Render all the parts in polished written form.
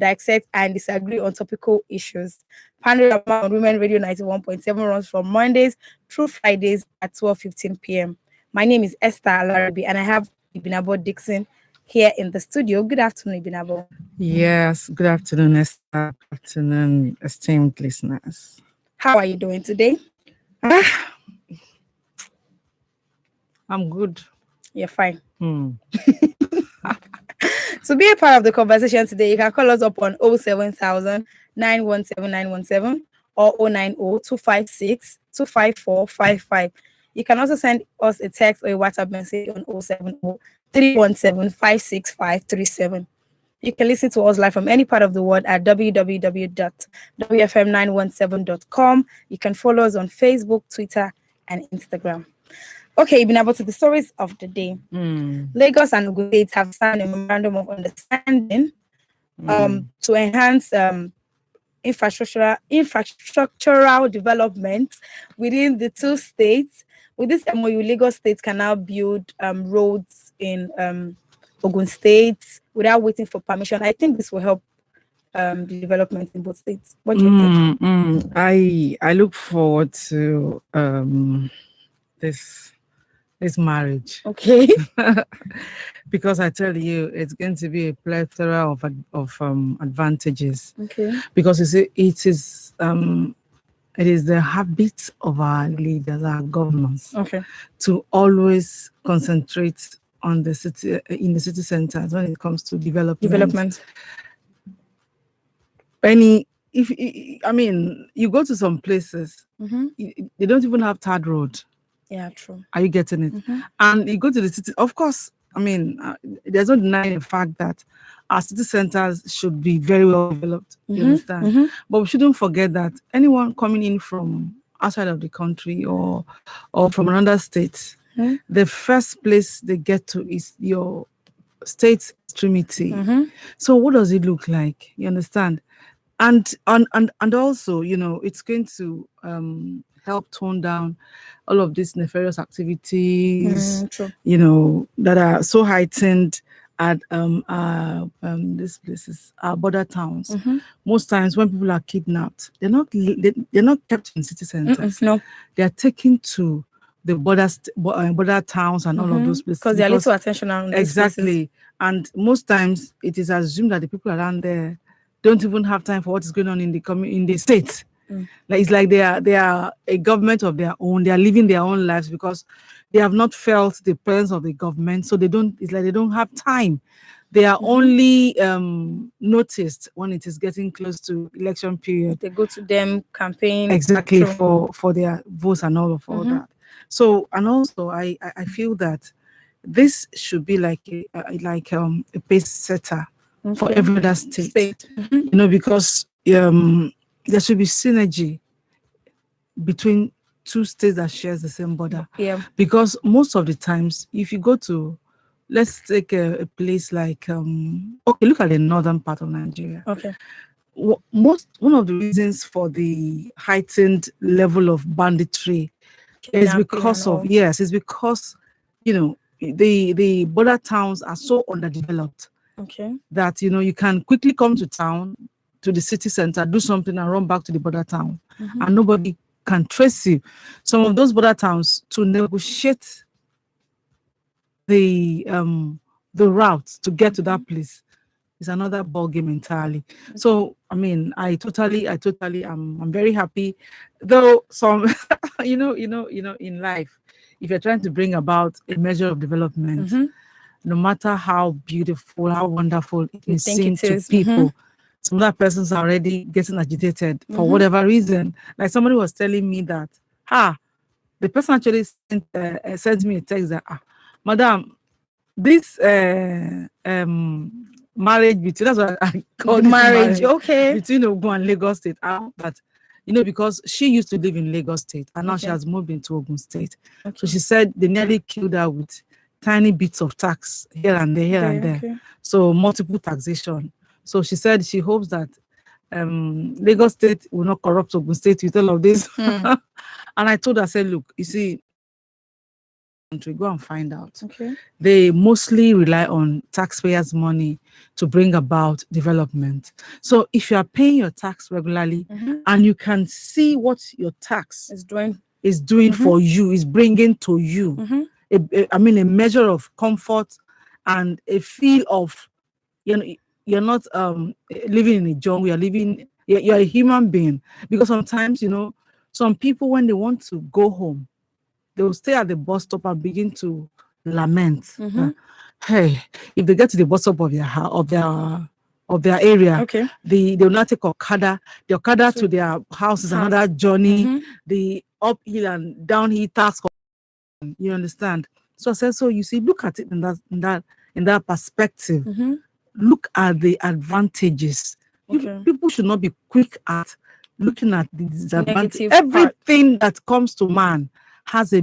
dissect and disagree on topical issues. Panorama on Women Radio 91.7 runs from Mondays through Fridays at 12:15 p.m. My name is Esther Alarabi, and I have Ibinabo Dixon here in the studio. Good afternoon, Ibinabo. Yes, good afternoon, Esther. Good afternoon, esteemed listeners. How are you doing today? I'm good. You're fine. To be a part of the conversation today, you can call us up on 07000 917 917 or 090 256 25455. You can also send us a text or a WhatsApp message on 070 317 56537. You can listen to us live from any part of the world at www.wfm917.com. You can follow us on Facebook, Twitter, and Instagram. Okay, Ibinabo, to the stories of the day. Lagos and Ogun State have signed a memorandum of understanding to enhance infrastructural development within the two states. With this MOU, Lagos State can now build roads in Ogun State without waiting for permission. I think this will help the development in both states. What do you think? I look forward to this marriage. Okay. Because I tell you, it's going to be a plethora of advantages. Okay. Because it is the habit of our leaders, our governors, to always concentrate on the city, in the city centers when it comes to development. You go to some places, they don't even have tarred road. Yeah, true. Are you getting it? And you go to the city, of course, there's no denying the fact that our city centers should be very well developed. You understand? But we shouldn't forget that anyone coming in from outside of the country or from another state, the first place they get to is your state's extremity. So what does it look like? You understand? And also, it's going to help tone down all of these nefarious activities, that are so heightened at these places, our border towns. Most times when people are kidnapped, they're not kept in city centers. No, they are taken to the border towns and all of those places because they're little attention on these exactly places. And most times it is assumed that the people around there don't even have time for what is going on in the state. Like it's like they are a government of their own. They are living their own lives because they have not felt the presence of the government. So it's like they don't have time. They are only noticed when it is getting close to election period. They go to them campaign exactly for their votes and all of all that. So and also I feel that this should be like a pace setter for every other state. Because there should be synergy between two states that shares the same border. Yeah. Because most of the times, if you go to, let's take a place like, look at the northern part of Nigeria. Okay. One of the reasons for the heightened level of banditry is because the border towns are so underdeveloped. Okay. That you can quickly come to town, to the city center, do something and run back to the border town, and nobody can trace you. Some of those border towns, to negotiate the route to get to that place is another ball game entirely. So I totally I'm very happy, though some in life, if you're trying to bring about a measure of development, no matter how beautiful, how wonderful it may seem to people, some other persons are already getting agitated for whatever reason. Like somebody was telling me that, the person actually sent me a text that, Madam, this marriage between, that's what I call marriage, okay, between Ogun and Lagos State. But because she used to live in Lagos State and now she has moved into Ogun State. So she said they nearly killed her with tiny bits of tax here and there. So multiple taxation. So she said she hopes that Lagos State will not corrupt Ogun State with all of this. And I told her, I said, look, you see, country, go and find out. Okay. They mostly rely on taxpayers' money to bring about development. So if you are paying your tax regularly and you can see what your tax It's doing for you, is bringing to you, I mean, a measure of comfort and a feel of, you're not living in a jungle, you're a human being. Because sometimes, some people, when they want to go home, they will stay at the bus stop and begin to lament. Hey, if they get to the bus stop of their area, okay. they will not take Okada. The Okada to their house is another journey. The uphill and downhill task. You understand? So I said, so you see, look at it in that perspective. Look at the advantages. Okay. People should not be quick at looking at the disadvantage. Negative Everything that comes to man has a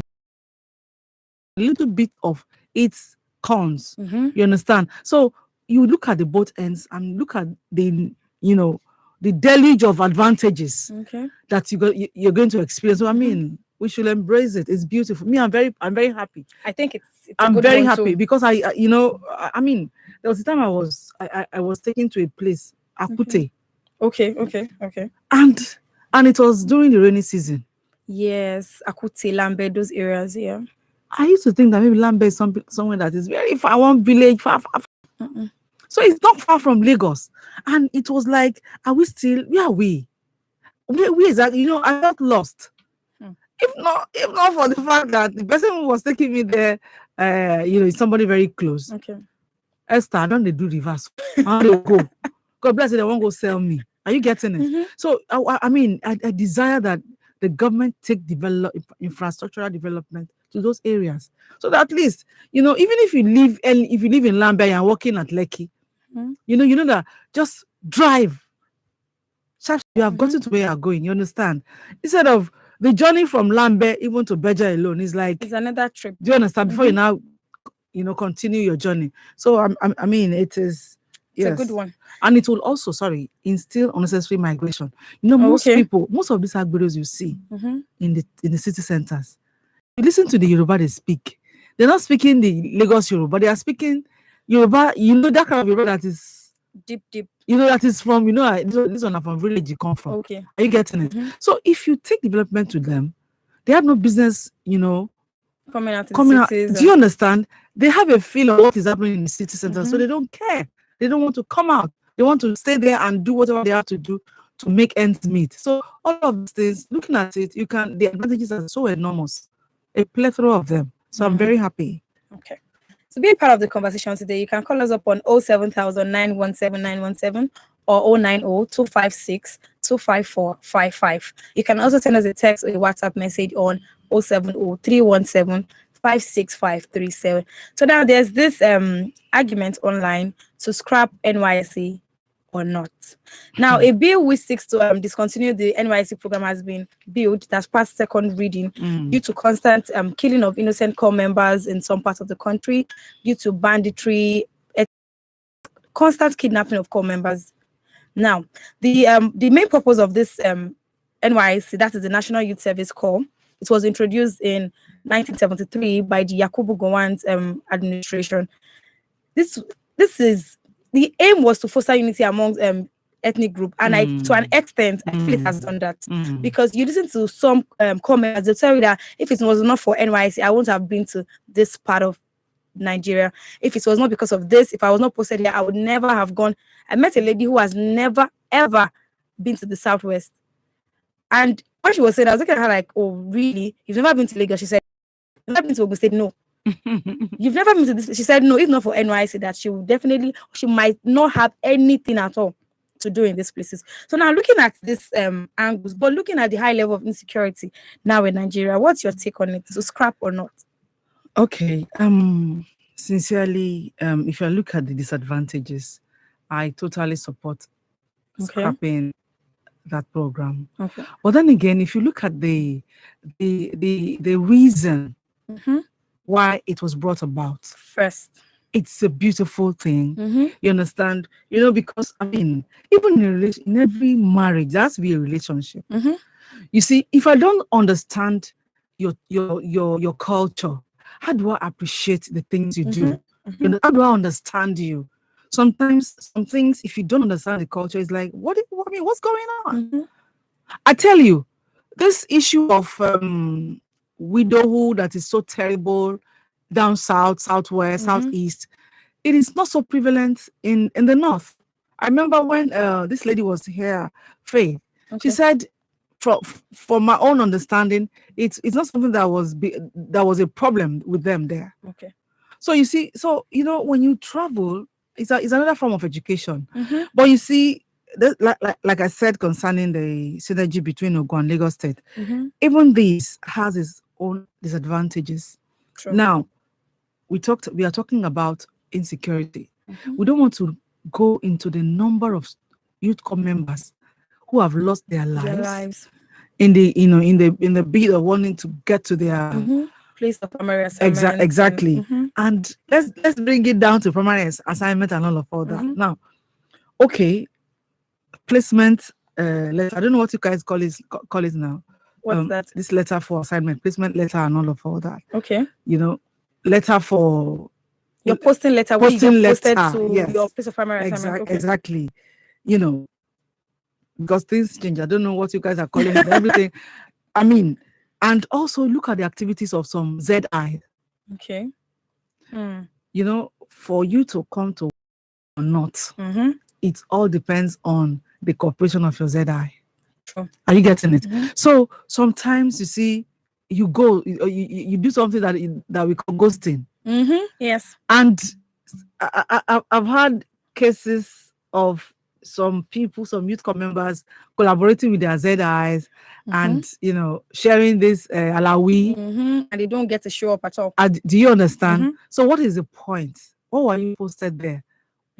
little bit of its cons. You understand? So you look at the both ends and look at the deluge of advantages that you're going to experience. So I mean, we should embrace it. It's beautiful. Me, I'm very happy. I think I'm very happy too. because I mean, there was a time I was taken to a place, Akute. Okay. And it was during the rainy season. Yes, Akute, Lambe, those areas, yeah. I used to think that maybe Lambe is somewhere that is very far, one village, far. So it's not far from Lagos. And it was like, are we still, where are we? Where exactly? I got lost. If not for the fact that the person who was taking me there, is somebody very close. Okay. Esther, I don't do reverse. I don't go. God bless you, they won't go sell me. Are you getting it? So, I mean, I desire that the government take infrastructural development to those areas. So that at least, even if you live in Lambert and working at Lekki, you know that just drive. You have gotten to where you are going, you understand? Instead of the journey from Lambert even to Beja alone is like it's another trip. Do you understand? Before you now, continue your journey. So I mean, it's a good one, and it will also instill unnecessary migration. Most of these agberos you see in the city centers, you listen to the Yoruba they speak. They're not speaking the Lagos Yoruba. They are speaking Yoruba. That kind of Yoruba that is deep. That is from this one are from village you come from. Okay. Are you getting it? So if you take development to them, they have no business, coming out. Do you understand? They have a feel of what is happening in the city center, so they don't care. They don't want to come out. They want to stay there and do whatever they have to do to make ends meet. So all of these things, looking at it, the advantages are so enormous, a plethora of them. So I'm very happy. Okay. To be a part of the conversation today, you can call us up on 07000 917 917 or 090 256 25455. You can also send us a text or a WhatsApp message on 070 317 56537. So now there's this argument online to scrap NYSC or not. Now, a bill which seeks to discontinue the NYSC program has been built that's past second reading due to constant killing of innocent corps members in some parts of the country, due to banditry, constant kidnapping of corps members. Now, the main purpose of this NYSC, that is the National Youth Service Corps, it was introduced in 1973 by the Yakubu Gowon's administration. This is the aim was to foster unity among ethnic group, and to an extent, I feel it has done that because you listen to some comments, they tell you that if it was not for NYSC, I wouldn't have been to this part of Nigeria. If it was not because of this, if I was not posted here, I would never have gone. I met a lady who has never ever been to the Southwest, and when she was saying, I was looking at her like, "Oh, really? You've never been to Lagos?" She said, "You've never been to Ogun State?" No. You've never been to this? She said, "No, if not for NYSC, that she might not have anything at all to do in these places." So now looking at this angles, but looking at the high level of insecurity now in Nigeria, what's your take on it? To scrap or not? Okay. Sincerely, if I look at the disadvantages, I totally support scrapping that program. Okay. But then again, if you look at the reason why it was brought about, first, it's a beautiful thing. You understand? Because I mean, even in every marriage, there has to be a relationship. You see, if I don't understand your culture, How do I appreciate the things you do? You know, how do I understand you? Sometimes some things, if you don't understand the culture, it's like, I mean, what's going on? I tell you, this issue of widowhood that is so terrible down south, southwest, southeast, it is not so prevalent in the north. I remember when this lady was here, Faith, she said, from my own understanding, it's not something that was a problem with them there. Okay. So you see, you know, when you travel, it's another form of education. But you see, like I said concerning the synergy between Ogun and Lagos State, even this has its own disadvantages. True. Now, we are talking about insecurity. We don't want to go into the number of youth corps members who have lost their lives in the bid of wanting to get to their place of primary assignment. Exactly. And let's bring it down to primary assignment and all that. Now, okay, placement letter. I don't know what you guys call it now. What's that? This letter for assignment, placement letter and all that. Okay. You know, letter for your posting letter where you get posted to your place of primary assignment. Okay. Exactly. You know, because things change. I don't know what you guys are calling it, everything. I mean, and also look at the activities of some ZI. Okay. You know, for you to come to or not, it all depends on the cooperation of your ZI. True. Are you getting it? So sometimes you see, you go, you do something that we call ghosting. Yes. And I've had cases of some people, some youth corps members collaborating with their ZIs and, you know, sharing this alawi. And they don't get to show up at all. Do you understand? So what is the point? What were you posted there?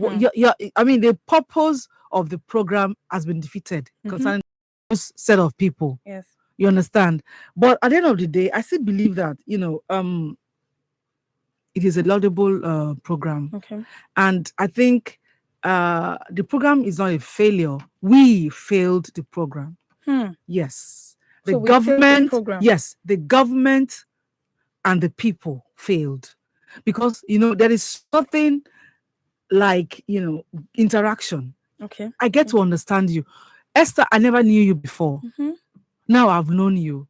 I mean, the purpose of the program has been defeated concerning this set of people. Yes. You understand? But at the end of the day, I still believe that, you know, it is a laudable program. Okay. And I think the program is not a failure. We failed the program. Yes. The government, the government and the people failed. Because, you know, there is something like, you know, interaction. Okay. I get to understand you. Esther, I never knew you before. Now I've known you.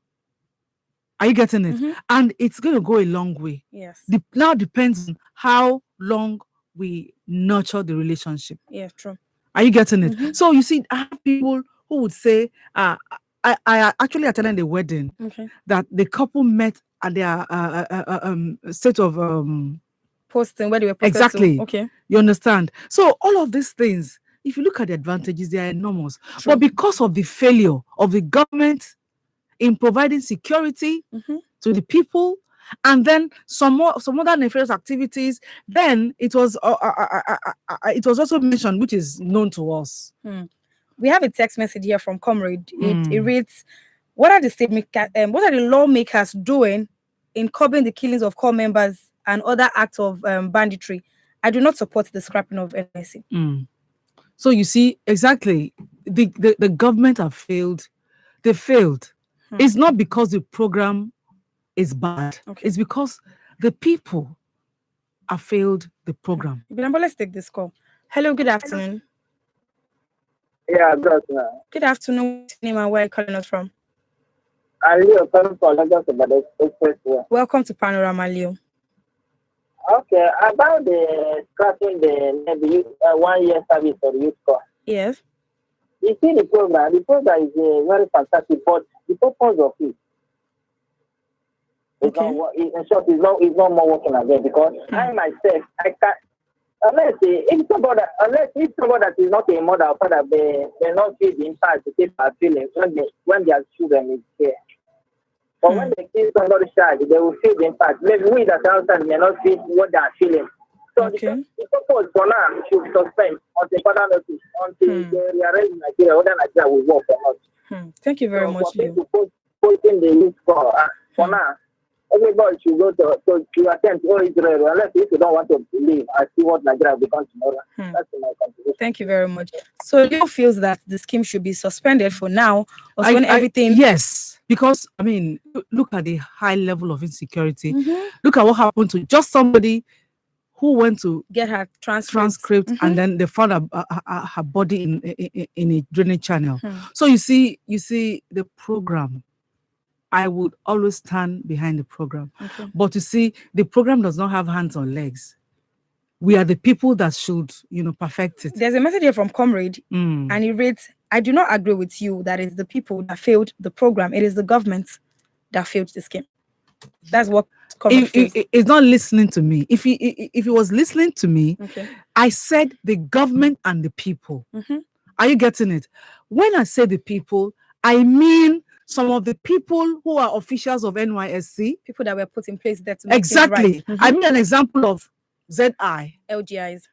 Are you getting it? And it's going to go a long way. Yes. Now depends on how long we nurture the relationship. Yeah, true. Are you getting it? So you see, I have people who would say, I actually attended a wedding that the couple met at their state of posting where they were posted. Exactly. To. Okay. You understand? So all of these things, if you look at the advantages, they are enormous. True. But because of the failure of the government in providing security to the people, and then some other nefarious activities, then it was also mentioned, which is known to us. We have a text message here from Comrade. It reads, what are the lawmakers doing in curbing the killings of corps members and other acts of banditry? I do not support the scrapping of NSC. So you see, exactly, the government have failed. They failed. It's not because the program is bad. It's because the people have failed the program. But let's take this call. Hello, good afternoon. Yeah, good afternoon. Good afternoon. What's your name and where are you calling us from? Leo, calling from Lagos Expressway. Welcome to Panorama, Leo. Okay, about the scrapping the 1 year service for the youth corps. Yes. You see the program is very fantastic, but the purpose of it is not, in short, it's not more working again, because I myself, I can't, unless somebody that is not a mother or father, they not feel the impact to take our feelings when their children is there. But when they kill somebody's child, they will feel the impact. Maybe we that are outside may not feel what they are feeling. So the purpose for now should suspend until further notice, until they rearrange Nigeria, whether Nigeria will work or not. Thank you very much, Leo. Posting the youth for now, everybody should go to attend to Israel, unless if you don't want to leave and see what Nigeria becomes tomorrow. That's my contribution. Thank you very much. So Leo feels that the scheme should be suspended for now, or when everything. Yes, because I mean, look at the high level of insecurity. Look at what happened to just somebody who went to get her transcript and then they found her body in a drainage channel. So you see the program. I would always stand behind the program. But you see, the program does not have hands or legs. We are the people that should, perfect it. There's a message here from Comrade, and he reads, I do not agree with you that it's the people that failed the program. It is the government that failed the scheme. That's what Comrade feels. He's not listening to me. If he was listening to me, I said the government and the people. Are you getting it? When I say the people, I mean some of the people who are officials of NYSC. People that were put in place there to make exactly. Right. I mean an example of ZI. LGIs.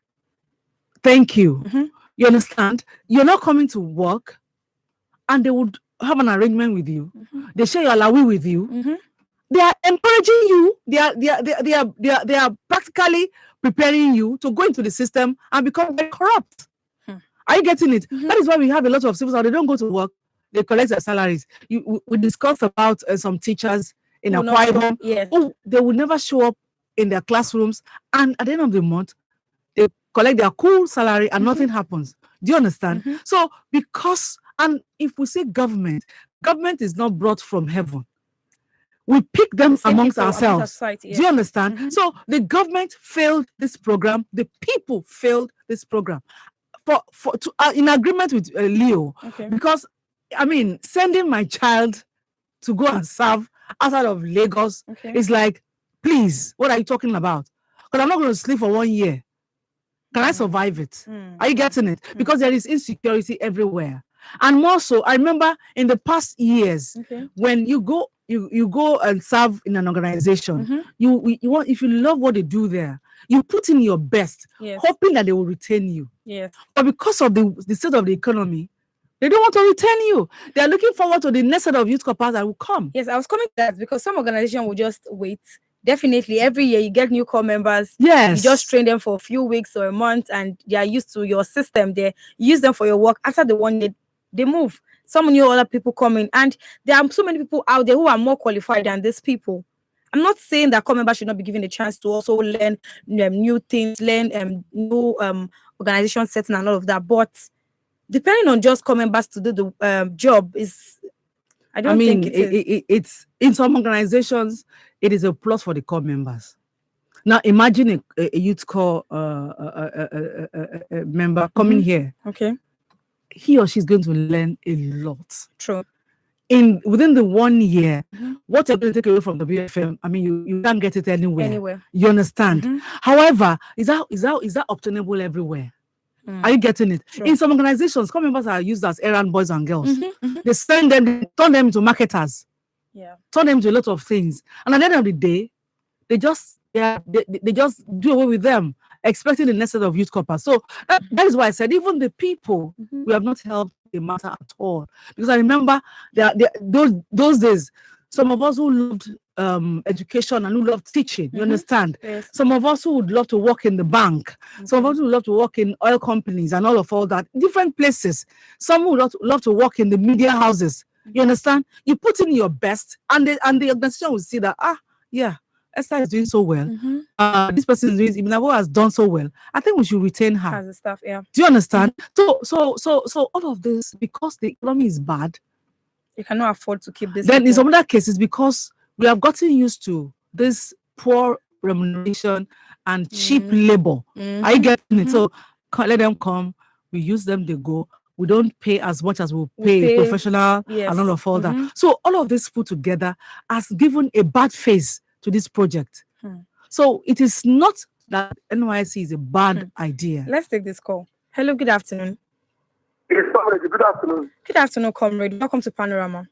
Thank you. You understand? You're not coming to work and they would have an arrangement with you. They share your alawi with you. They are encouraging you. They are practically preparing you to go into the system and become very corrupt. Are you getting it? That is why we have a lot of civil servants. They don't go to work. They collect their salaries. We discussed about some teachers in Akwa Ibom. Yes. They will never show up in their classrooms, and at the end of the month, they collect their cool salary and nothing happens. Do you understand? So and if we say government is not brought from heaven. We pick them amongst ourselves. Society, yes. Do you understand? So the government failed this program. The people failed this program. In agreement with Leo, because I mean, sending my child to go and serve outside of Lagos is like, please, what are you talking about? Because I'm not going to sleep for 1 year. Can I survive it? Are you getting it? Because there is insecurity everywhere. And more so, I remember in the past years, when you go and serve in an organization, if you love what they do there, you put in your best, hoping that they will retain you. But because of the state of the economy, they don't want to retain you. They are looking forward to the next set of youth corps that will come. Yes, I was coming to that because some organization will just wait. Definitely, every year you get new corps members. Yes. You just train them for a few weeks or a month and they are used to your system. They use them for your work. After the 1 year, they move. Some new other people come in. And there are so many people out there who are more qualified than these people. I'm not saying that corps members should not be given a chance to also learn new things, learn new organization setting and all of that. But depending on just corps members to do the job is, I think it's in some organizations, it is a plus for the corps members. Now imagine a youth corps member coming here. He or she's going to learn a lot. True. Within the 1 year, what you're going to take away from the BFM, I mean, you can't get it anywhere. You understand? However, is that obtainable everywhere? Are you getting it? Sure. In some organizations, corps members are used as errand boys and girls. They send them, they turn them into marketers. Turn them into a lot of things. And at the end of the day, they just do away with them, expecting the next set of youth corps. So that is why I said, even the people, we have not helped the matter at all. Because I remember those days, some of us who loved education and who loved teaching, you understand? Yes. Some of us who would love to work in the bank, some of us who would love to work in oil companies and all that, different places. Some would love to work in the media houses. You understand? You put in your best, and the organization will see that, Esther is doing so well. This person is doing, Ibnabo has done so well. I think we should retain her. As a staff, yeah. Do you understand? So all of this, because the economy is bad, you cannot afford to keep this. Then in some other cases, because we have gotten used to this poor remuneration and cheap labor. Are you getting it? So let them come. We use them. They go. We don't pay as much as we pay a professional and all that. So all of this put together has given a bad face to this project. So it is not that NYSC is a bad idea. Let's take this call. Hello, good afternoon. Yes, comrade, good afternoon. Good afternoon, comrade. Welcome to Panorama.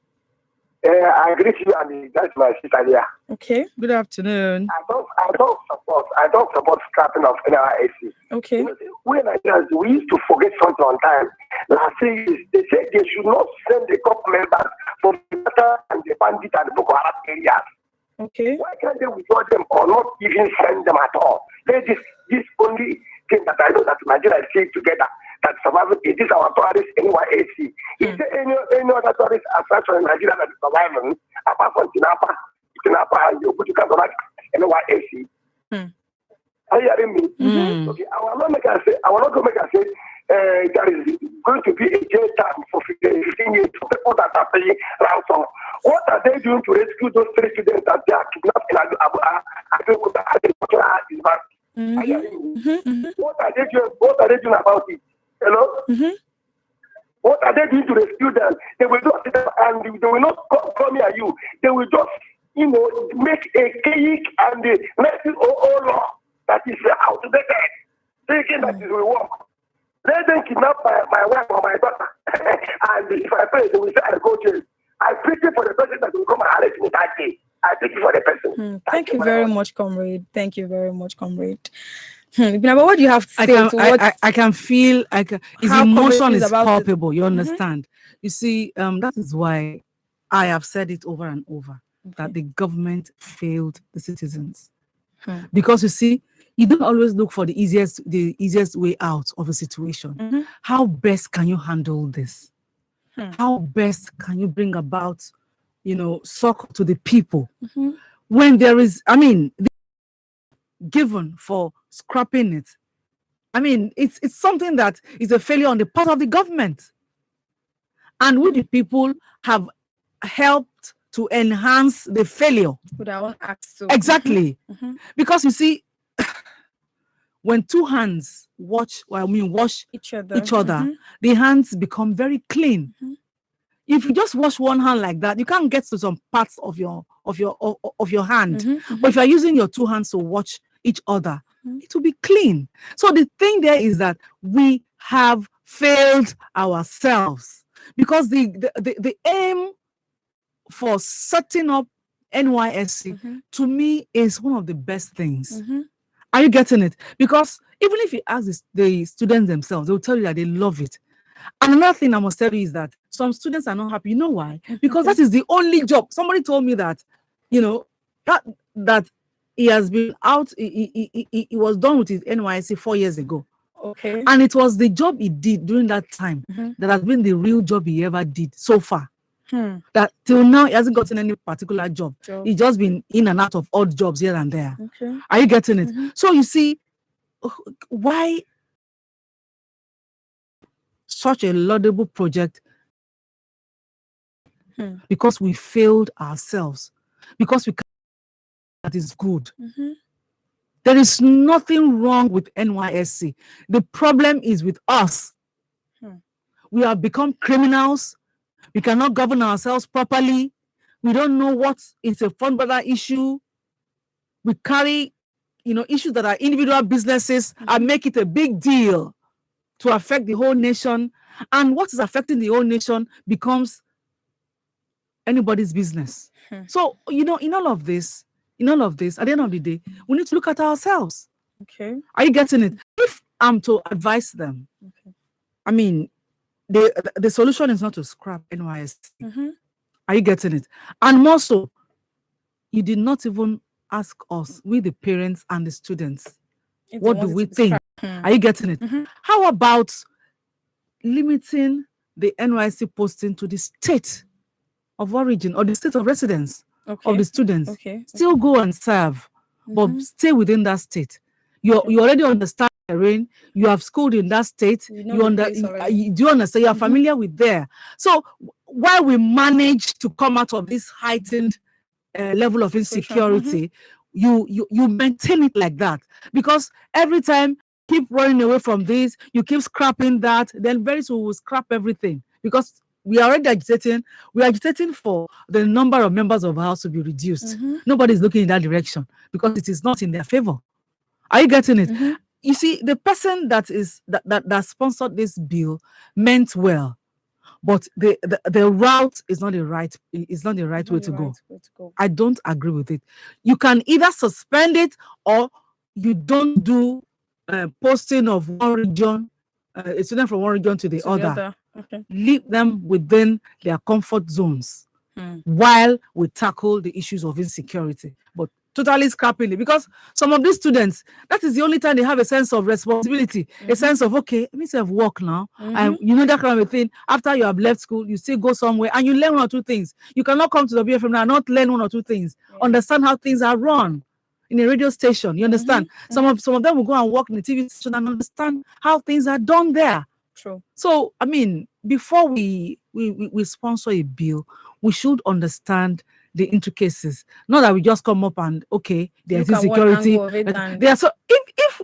I greet you and that's my sister here. Okay. Good afternoon. I don't support scrapping of NYSC. Okay. We Nigerians, we used to forget something on time. Last year, they said they should not send the corps members for the matter and the bandit and the Boko Haram areas. Okay. Why can't they withdraw them or not even send them at all? This only thing that I know that Nigeria is staying together, that surviving, it is our tourist NYAC. Is there any other tourist attraction in Nigeria that is surviving apart from Tinapa and Yobutika NYAC? Are you hearing me? Okay, I will not go make us say there is going to be a jail term for 15 years for people that are paying ransom. What are they doing to rescue those 3 students that they are kidnapped in agricultural university? Are you hearing me? What are they doing? What are they doing about it? Hello? What are they doing to rescue them? They will just sit there and they will not come near you. They will just, make a cake and let it law that is outdated, thinking that it will work. Let them kidnap my wife or my daughter, and if I pray, they will say I go to jail. I pity for the person that will come and arrest me that day. I pity for the person. Thank you very much, comrade. Thank you very much, comrade. But what do you have to say to what I can feel his emotion is palpable. You understand? You see, that is why I have said it over and over that the government failed the citizens. Because you see, you don't always look for the easiest way out of a situation. How best can you handle this? How best can you bring about, succor to the people when there is, given for scrapping it. It's something that is a failure on the part of the government. And we, the people, have helped to enhance the failure. With our own acts too. Exactly. Because you see, when two hands wash each other, the hands become very clean. If you just wash one hand like that, you can't get to some parts of your hand. But if you're using your two hands to wash each other, it will be clean. So the thing there is that we have failed ourselves, because the aim for setting up NYSC to me is one of the best things. Are you getting it? Because even if you ask the students themselves, they will tell you that they love it. And another thing I must tell you is that some students are not happy. You know why? Because that is the only job. Somebody told me that, that he has been out, he was done with his NYSC 4 years ago. Okay. And it was the job he did during that time that has been the real job he ever did so far. That till now he hasn't gotten any particular job. He's just been in and out of odd jobs here and there. Okay. Are you getting it? So you see, why such a laudable project? Because we failed ourselves. Because we can't, that is good. There is nothing wrong with NYSC. The problem is with us. We have become criminals. We cannot govern ourselves properly. We don't know what is a fundamental issue. We carry, issues that are individual businesses and make it a big deal to affect the whole nation. And what is affecting the whole nation becomes anybody's business. So, in all of this, at the end of the day, we need to look at ourselves. Okay. Are you getting it? If I'm to advise them, the solution is not to scrap NYSC. Are you getting it? And more so, you did not even ask us, we the parents and the students, what do we think? Are you getting it? How about limiting the NYSC posting to the state of origin or the state of residence of the students? Still go and serve, but stay within that state. You already understand terrain. You have schooled in that state. Do you understand? You are familiar with there. So while we manage to come out of this heightened level of insecurity, you maintain it like that, because every time you keep running away from this, you keep scrapping that, then very soon we'll scrap everything, because we are already agitating. We're agitating for the number of members of the house to be reduced. Nobody's looking in that direction because it is not in their favor. Are you getting it? You see, the person that sponsored this bill meant well, but the route is not the right way to go. I don't agree with it. You can either suspend it or you don't do posting of one region, a student from one region to the other. Leave them within their comfort zones. while we tackle the issues of insecurity. But totally scrapping it, because some of these students, that is the only time they have a sense of responsibility, a sense of, okay, let me say, work now. And you know, that kind of a thing. After you have left school, you still go somewhere and you learn one or two things. You cannot come to the BFM now and not learn one or two things. Understand how things are run in a radio station. You understand? Some of them will go and work in the TV station and understand how things are done there. True. So, I mean, before we sponsor a bill, we should understand the intricacies. Not that we just come up and, okay, there's insecurity. So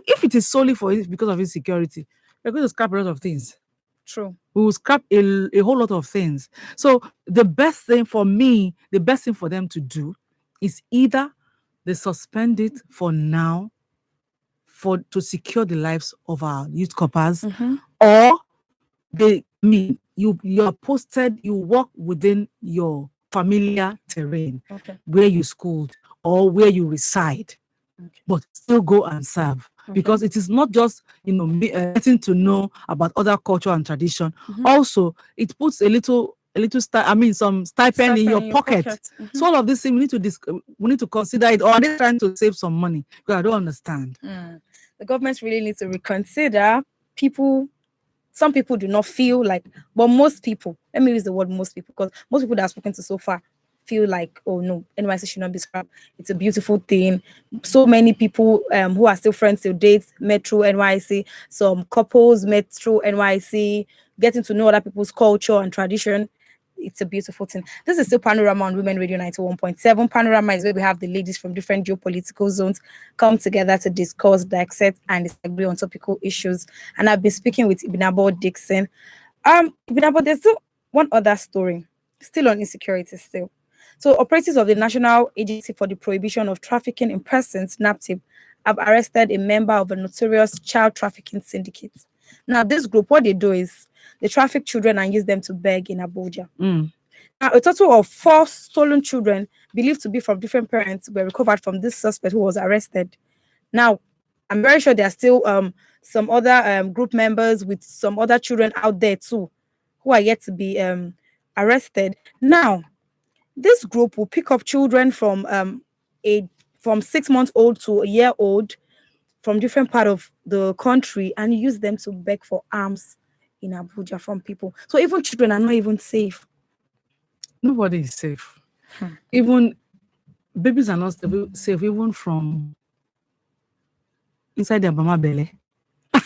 if it is solely because of insecurity, we're going to scrap a lot of things. True. We will scrap a whole lot of things. So the best thing for them to do is either they suspend it for now to secure the lives of our youth corpers, or you are posted, you work within your familiar terrain, where you schooled or where you reside, but still go and serve, because it is not just getting to know about other culture and tradition. Also, it puts some stipend in your pocket. So all of this thing, we need to consider it. Or are they trying to save some money? Because I don't understand. The government really needs to reconsider. Some people do not feel like, but most people, let me use the word most people, because most people that I've spoken to so far feel like, oh no, NYC should not be scrapped. It's a beautiful thing. So many people who are still friends till date met through NYC. Some couples met through NYC, getting to know other people's culture and tradition. It's a beautiful thing. This is still Panorama on Women Radio 91.7. Panorama is where we have the ladies from different geopolitical zones come together to discuss, dissect, and disagree on topical issues. And I've been speaking with Ibinabo Dixon. Ibinabo, there's still one other story, still on insecurity still. So operatives of the National Agency for the Prohibition of Trafficking in Persons, NAPTIP, have arrested a member of a notorious child trafficking syndicate. Now, this group, what they do is they traffic children and use them to beg in Abuja. Now, a total of 4 stolen children, believed to be from different parents, were recovered from this suspect who was arrested. Now, I'm very sure there are still some other group members with some other children out there too, who are yet to be arrested. Now, this group will pick up children from 6 months old to a year old from different part of the country and use them to beg for alms in Abuja from people. So even children are not even safe. Nobody is safe. Even babies are not safe, even from inside their mama belly.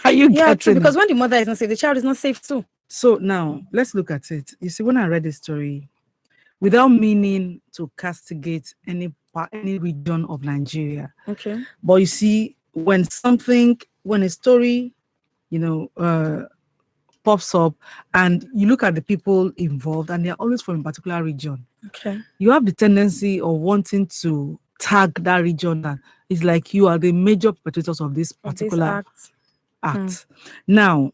Are you getting because when the mother is not safe, the child is not safe too. So now let's look at it. You see, when I read the story, without meaning to castigate any region of Nigeria, but you see, when a story, pops up and you look at the people involved and they're always from a particular region, you have the tendency of wanting to tag that region, that it's like you are the major perpetrators of this particular act. Now,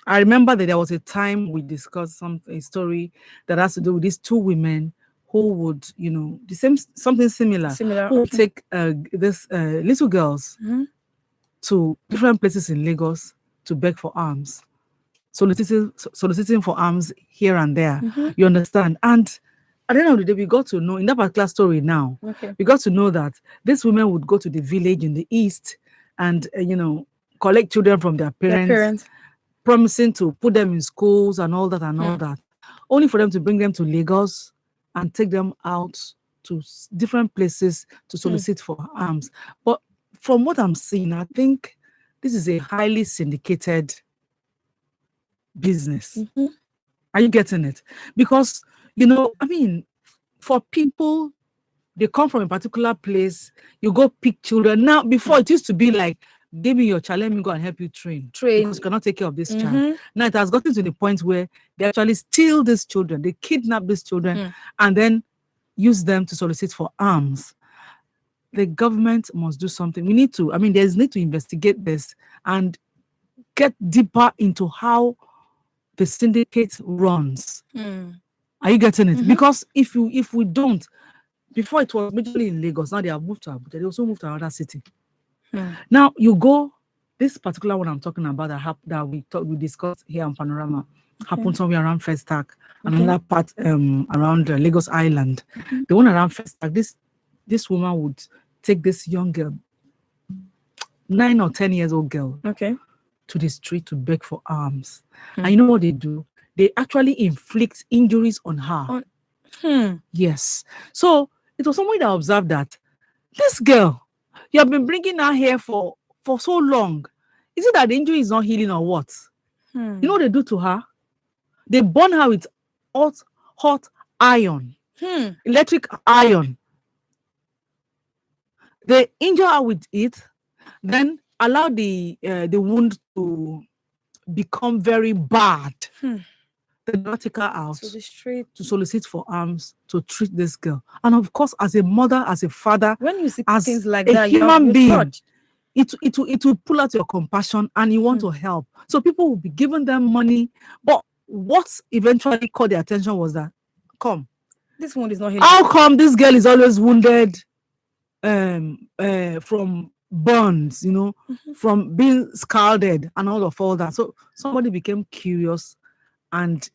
I remember that there was a time we discussed a story that has to do with these 2 women who would, something similar who would take this little girls to different places in Lagos to beg for alms, soliciting for alms here and there. You understand? And at the end of the day, we got to know, in that particular story now, we got to know that these women would go to the village in the east and, collect children from their parents, promising to put them in schools and all that and all that, only for them to bring them to Lagos and take them out to different places to solicit for alms. But from what I'm seeing, I think this is a highly syndicated business. Are you getting it? Because, for people, they come from a particular place, you go pick children. Now, before it used to be like, give me your child, let me go and help you train. Because you cannot take care of this child. Now it has gotten to the point where they actually steal these children, they kidnap these children and then use them to solicit for alms. The government must do something. There's need to investigate this and get deeper into how the syndicate runs. Are you getting it? Because if we don't, before it was majorly in Lagos, now they have moved to Abuja. They also moved to another city. Now you go, this particular one I'm talking about that we discussed here on Panorama happened somewhere around First Stack and another part around Lagos Island. The one around Festac, this woman would take this young girl, 9 or 10 years old girl, to the street to beg for alms. And you know what they do? They actually inflict injuries on her. Yes. So it was somebody that observed that this girl, you have been bringing her here for so long. Is it that the injury is not healing or what? You know what they do to her? They burn her with hot iron, electric iron. They injure her with it, then allow the wound to become very bad. They not take her out to the street to solicit for alms to treat this girl. And of course, as a mother, as a father, when you see as things like a that, human being, touched. it will pull out your compassion and you want to help. So people will be giving them money. But what eventually caught their attention was that, this wound is not healing. How come this girl is always wounded from burns, from being scalded and all that? So somebody became curious and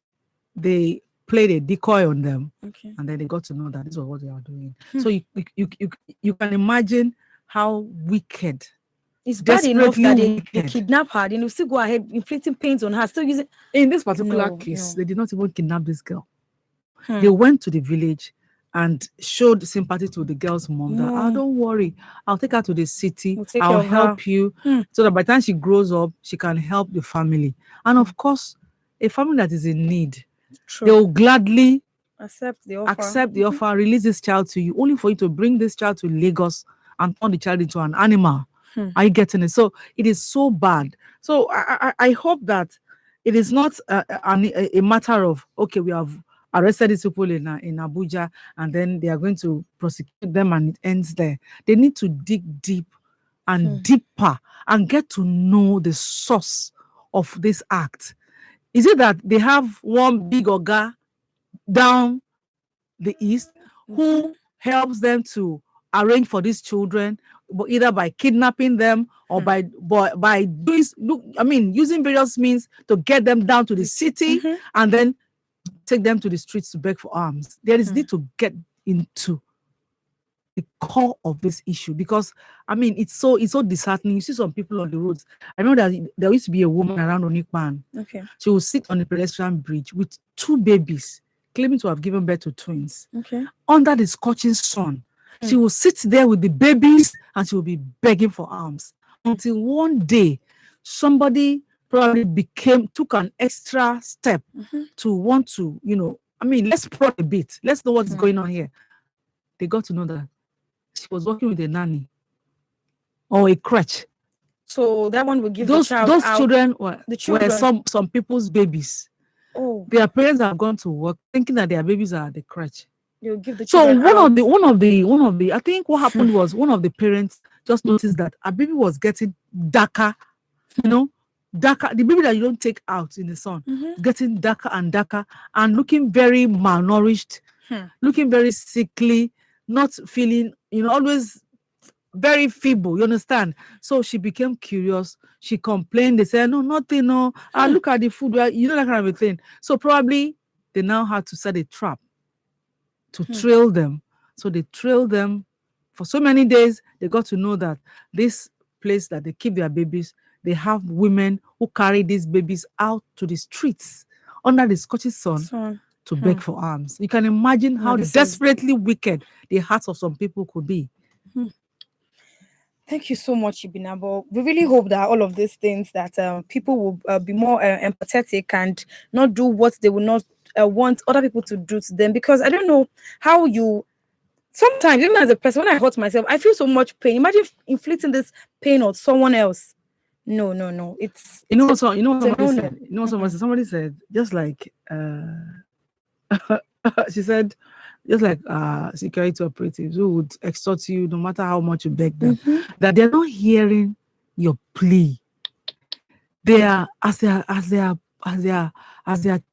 they played a decoy on them, and then they got to know that this was what they are doing. So you can imagine how wicked. It's bad enough that they kidnap her, then you still go ahead inflicting pains on her, still using. In this particular case, they did not even kidnap this girl. They went to the village and showed sympathy to the girl's mom. That, don't worry, I'll take her to the city. I'll help you, so that by the time she grows up, she can help the family. And of course, a family that is in need, they will gladly accept the offer, release this child to you, only for you to bring this child to Lagos and turn the child into an animal. Are you getting it? So it is so bad. So I hope that it is not a matter of, okay, we have arrested these people in Abuja and then they are going to prosecute them and it ends there. They need to dig deep and deeper and get to know the source of this act. Is it that they have one big oga down the east who helps them to arrange for these children, but either by kidnapping them or by doing, using various means to get them down to the city and then take them to the streets to beg for alms? There is need to get into the core of this issue, because it's so disheartening. You see some people on the roads. I know that there used to be a woman around Onikpan. She will sit on the pedestrian bridge with 2 babies, claiming to have given birth to twins. Under the scorching sun, she will sit there with the babies and she will be begging for alms until one day somebody probably took an extra step to want to, let's prod a bit. Let's know what's going on here. They got to know that she was working with a nanny or a crutch. So that one will give those the child those out. children were some people's babies. Their parents have gone to work thinking that their babies are at the crutch. You'll give the So children one of the I think what happened was one of the parents just noticed that a baby was getting darker, darker. The baby that you don't take out in the sun, getting darker and darker and looking very malnourished, looking very sickly, not feeling, always very feeble, you understand? So she became curious. She complained. They said, no, nothing, no. Look at the food, that kind of a thing. So probably they now had to set a trap to trail them. So they trailed them for so many days. They got to know that this place that they keep their babies, they have women who carry these babies out to the streets under the scorching sun to beg for alms. You can imagine how desperately wicked the hearts of some people could be. Thank you so much, Ibina. But we really hope that all of these things, that people will be more empathetic and not do what they will not want other people to do to them. Because I don't know how you, sometimes even as a person, when I hurt myself, I feel so much pain. Imagine inflicting this pain on someone else. No. Somebody said, just like she said, just like security operatives who would extort you no matter how much you beg them, that they're not hearing your plea. They are as they are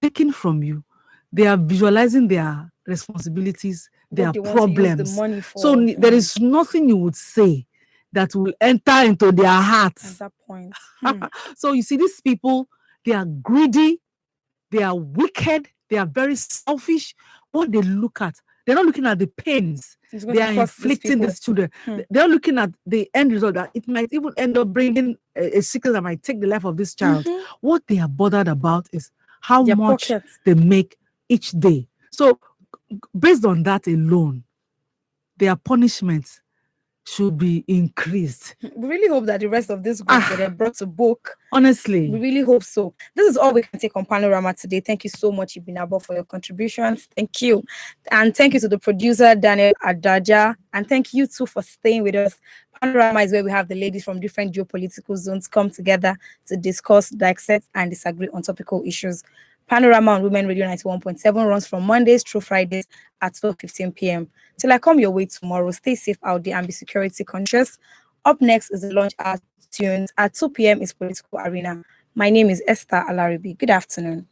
taking from you, they are visualizing their responsibilities, their problems. So there is nothing you would say that will enter into their hearts. At that point. So you see, these people, they are greedy, they are wicked, They are very selfish. What they look at, they're not looking at the pains It's going they to are cost these inflicting people. these children. They're looking at the end result, that it might even end up bringing a sickness that might take the life of this child. What they are bothered about is how Their much pockets. they make each day. So based on that alone, their punishments should be increased. We really hope that the rest of this group that are brought to book. Honestly. We really hope so. This is all we can take on Panorama today. Thank you so much, Ibinabo, for your contributions. Thank you. And thank you to the producer, Daniel Adaja. And thank you too for staying with us. Panorama is where we have the ladies from different geopolitical zones come together to discuss, dissect, and disagree on topical issues. Panorama on Women Radio 91.7 runs from Mondays through Fridays at 12:15 p.m. Till I come your way tomorrow, stay safe out there and be security conscious. Up next is the Launch Hour Tunes. At 2 p.m. is Political Arena. My name is Esther Alaribi. Good afternoon.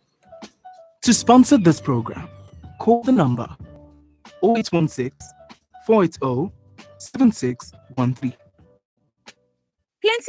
To sponsor this program, call the number 0816 480 7613.